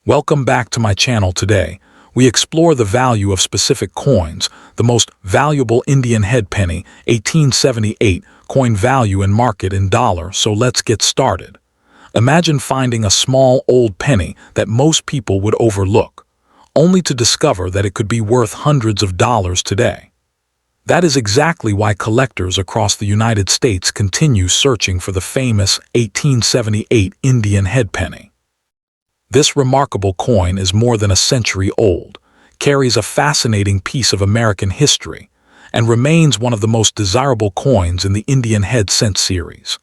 Welcome back to my channel today. We explore the value of specific coins, the most valuable Indian head penny, 1878, coin value and market in dollars, so let's get started. Imagine finding a small old penny that most people would overlook, only to discover that it could be worth hundreds of dollars today. That is exactly why collectors across the United States continue searching for the famous 1878 Indian head penny. This remarkable coin is more than a century old, carries a fascinating piece of American history, and remains one of the most desirable coins in the Indian head cent series.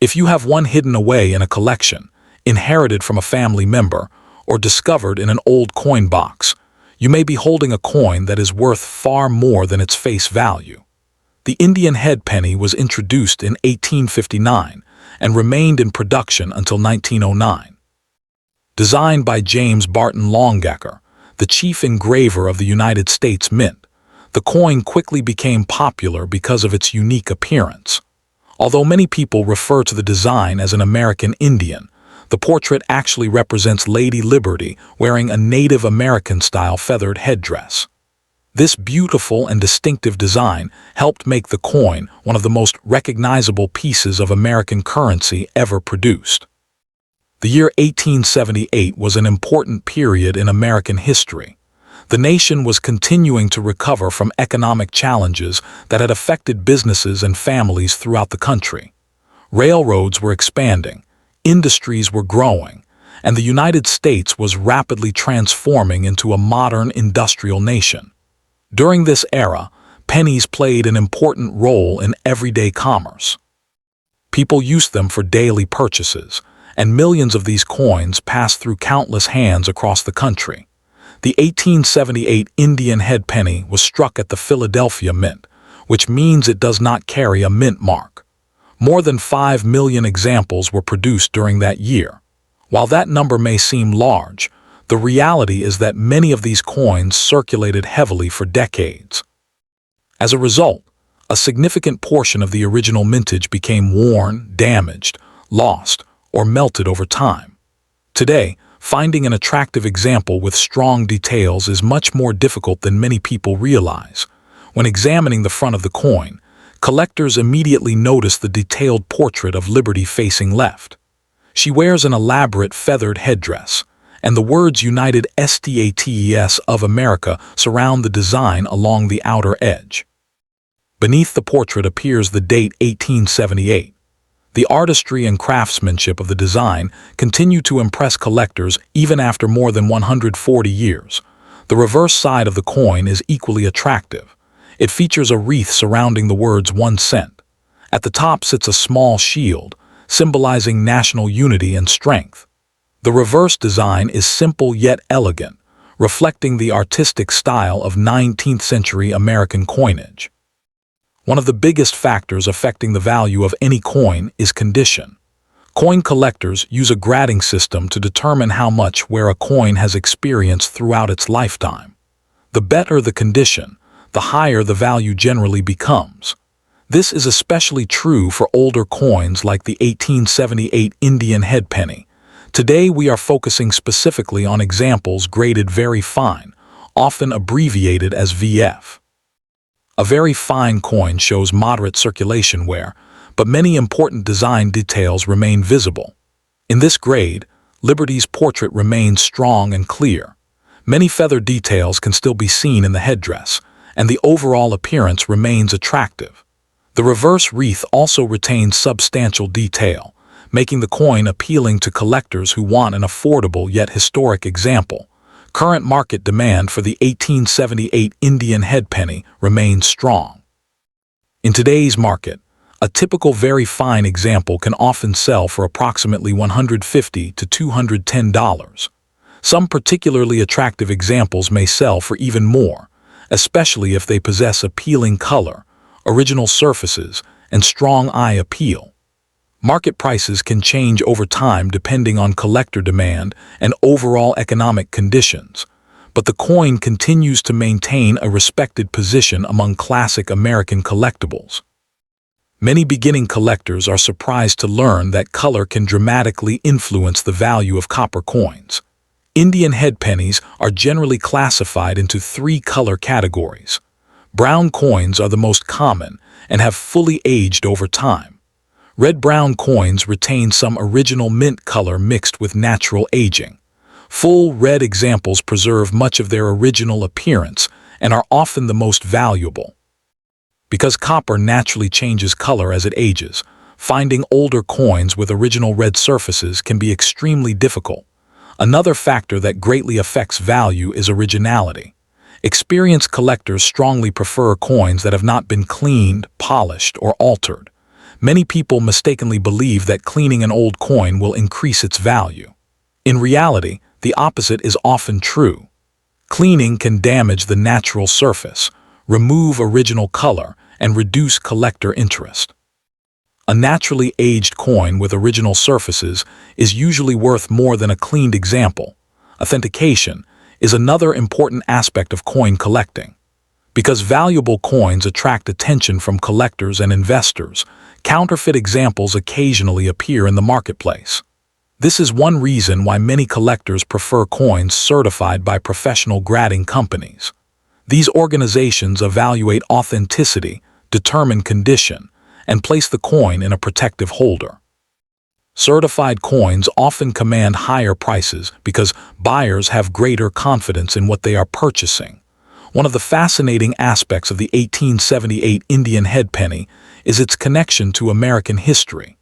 If you have one hidden away in a collection, inherited from a family member, or discovered in an old coin box, you may be holding a coin that is worth far more than its face value. The Indian head penny was introduced in 1859 and remained in production until 1909. Designed by James Barton Longacre, the chief engraver of the United States Mint, the coin quickly became popular because of its unique appearance. Although many people refer to the design as an American Indian, the portrait actually represents Lady Liberty wearing a Native American-style feathered headdress. This beautiful and distinctive design helped make the coin one of the most recognizable pieces of American currency ever produced. The year 1878 was an important period in American history. The nation was continuing to recover from economic challenges that had affected businesses and families throughout the country. Railroads were expanding, industries were growing, and the United States was rapidly transforming into a modern industrial nation. During this era, pennies played an important role in everyday commerce. People used them for daily purchases, and millions of these coins passed through countless hands across the country. The 1878 Indian head penny was struck at the Philadelphia Mint, which means it does not carry a mint mark. More than 5 million examples were produced during that year. While that number may seem large, the reality is that many of these coins circulated heavily for decades. As a result, a significant portion of the original mintage became worn, damaged, lost, or melted over time. Today, finding an attractive example with strong details is much more difficult than many people realize. When examining the front of the coin, collectors immediately notice the detailed portrait of Liberty facing left. She wears an elaborate feathered headdress, and the words United States of America surround the design along the outer edge. Beneath the portrait appears the date 1878. The artistry and craftsmanship of the design continue to impress collectors even after more than 140 years. The reverse side of the coin is equally attractive. It features a wreath surrounding the words 1 cent. At the top sits a small shield, symbolizing national unity and strength. The reverse design is simple yet elegant, reflecting the artistic style of 19th century American coinage. One of the biggest factors affecting the value of any coin is condition. Coin collectors use a grading system to determine how much wear a coin has experienced throughout its lifetime. The better the condition, the higher the value generally becomes. This is especially true for older coins like the 1878 Indian head penny. Today we are focusing specifically on examples graded very fine, often abbreviated as VF. A very fine coin shows moderate circulation wear, but many important design details remain visible. In this grade, Liberty's portrait remains strong and clear. Many feather details can still be seen in the headdress, and the overall appearance remains attractive. The reverse wreath also retains substantial detail, making the coin appealing to collectors who want an affordable yet historic example. Current market demand for the 1878 Indian head penny remains strong. In today's market, a typical very fine example can often sell for approximately $150 to $210. Some particularly attractive examples may sell for even more, especially if they possess appealing color, original surfaces, and strong eye appeal. Market prices can change over time depending on collector demand and overall economic conditions, but the coin continues to maintain a respected position among classic American collectibles. Many beginning collectors are surprised to learn that color can dramatically influence the value of copper coins. Indian head pennies are generally classified into three color categories. Brown coins are the most common and have fully aged over time. Red-brown coins retain some original mint color mixed with natural aging. Full red examples preserve much of their original appearance and are often the most valuable. Because copper naturally changes color as it ages, finding older coins with original red surfaces can be extremely difficult. Another factor that greatly affects value is originality. Experienced collectors strongly prefer coins that have not been cleaned, polished, or altered. Many people mistakenly believe that cleaning an old coin will increase its value. In reality, the opposite is often true. Cleaning can damage the natural surface, remove original color, and reduce collector interest. A naturally aged coin with original surfaces is usually worth more than a cleaned example. Authentication is another important aspect of coin collecting. Because valuable coins attract attention from collectors and investors, counterfeit examples occasionally appear in the marketplace. This is one reason why many collectors prefer coins certified by professional grading companies. These organizations evaluate authenticity, determine condition, and place the coin in a protective holder. Certified coins often command higher prices because buyers have greater confidence in what they are purchasing. One of the fascinating aspects of the 1878 Indian head penny is its connection to American history.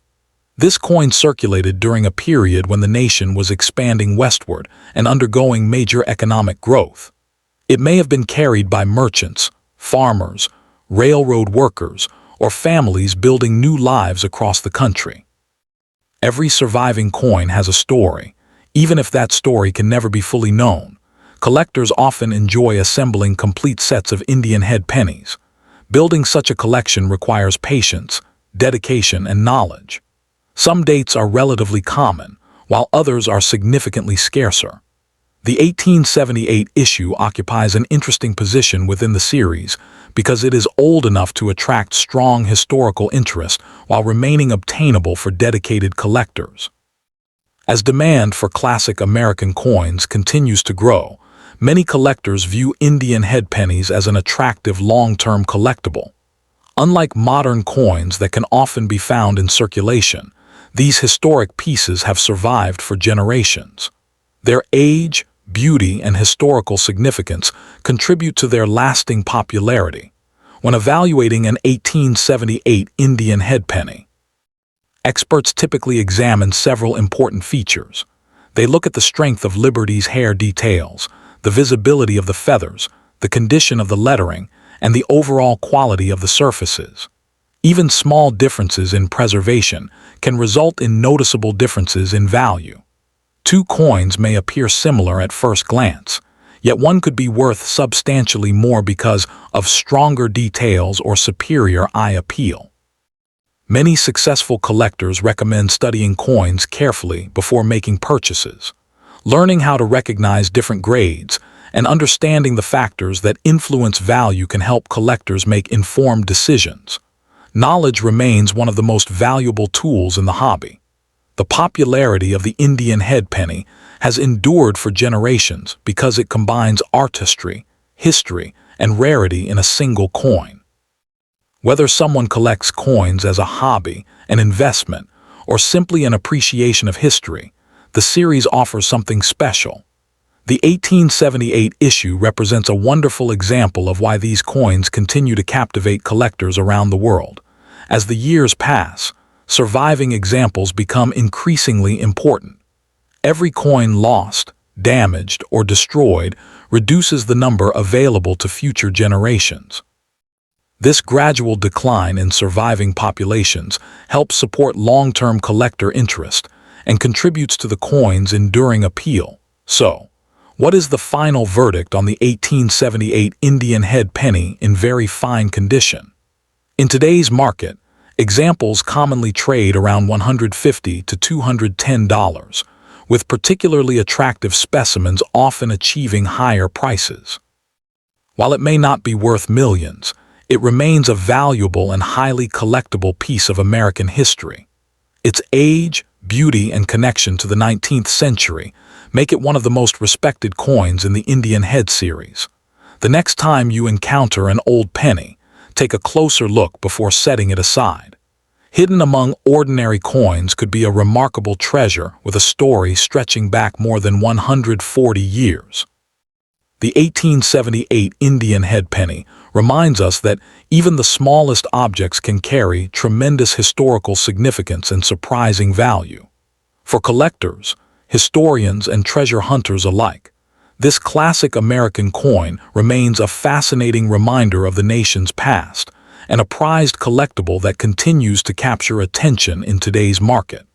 This coin circulated during a period when the nation was expanding westward and undergoing major economic growth. It may have been carried by merchants, farmers, railroad workers, or families building new lives across the country. Every surviving coin has a story, even if that story can never be fully known. Collectors often enjoy assembling complete sets of Indian head pennies. Building such a collection requires patience, dedication, and knowledge. Some dates are relatively common, while others are significantly scarcer. The 1878 issue occupies an interesting position within the series because it is old enough to attract strong historical interest while remaining obtainable for dedicated collectors. As demand for classic American coins continues to grow, many collectors view Indian head pennies as an attractive long-term collectible. Unlike modern coins that can often be found in circulation, these historic pieces have survived for generations. Their age, beauty, and historical significance contribute to their lasting popularity. When evaluating an 1878 Indian head penny, experts typically examine several important features. They look at the strength of Liberty's hair details, the visibility of the feathers, the condition of the lettering, and the overall quality of the surfaces. Even small differences in preservation can result in noticeable differences in value. Two coins may appear similar at first glance, yet one could be worth substantially more because of stronger details or superior eye appeal. Many successful collectors recommend studying coins carefully before making purchases. Learning how to recognize different grades and understanding the factors that influence value can help collectors make informed decisions. Knowledge remains one of the most valuable tools in the hobby. The popularity of the Indian head penny has endured for generations because it combines artistry, history, and rarity in a single coin. Whether someone collects coins as a hobby, an investment, or simply an appreciation of history, the series offers something special. The 1878 issue represents a wonderful example of why these coins continue to captivate collectors around the world. As the years pass, surviving examples become increasingly important. Every coin lost, damaged, or destroyed reduces the number available to future generations. This gradual decline in surviving populations helps support long-term collector interest and contributes to the coin's enduring appeal. So, what is the final verdict on the 1878 Indian head penny in very fine condition? In today's market, examples commonly trade around $150 to $210, with particularly attractive specimens often achieving higher prices. While it may not be worth millions, it remains a valuable and highly collectible piece of American history. Its age, beauty, and connection to the 19th century make it one of the most respected coins in the Indian head series. The next time you encounter an old penny, take a closer look before setting it aside. Hidden among ordinary coins could be a remarkable treasure with a story stretching back more than 140 years. The 1878 Indian head penny reminds us that even the smallest objects can carry tremendous historical significance and surprising value. For collectors, historians, and treasure hunters alike, this classic American coin remains a fascinating reminder of the nation's past and a prized collectible that continues to capture attention in today's market.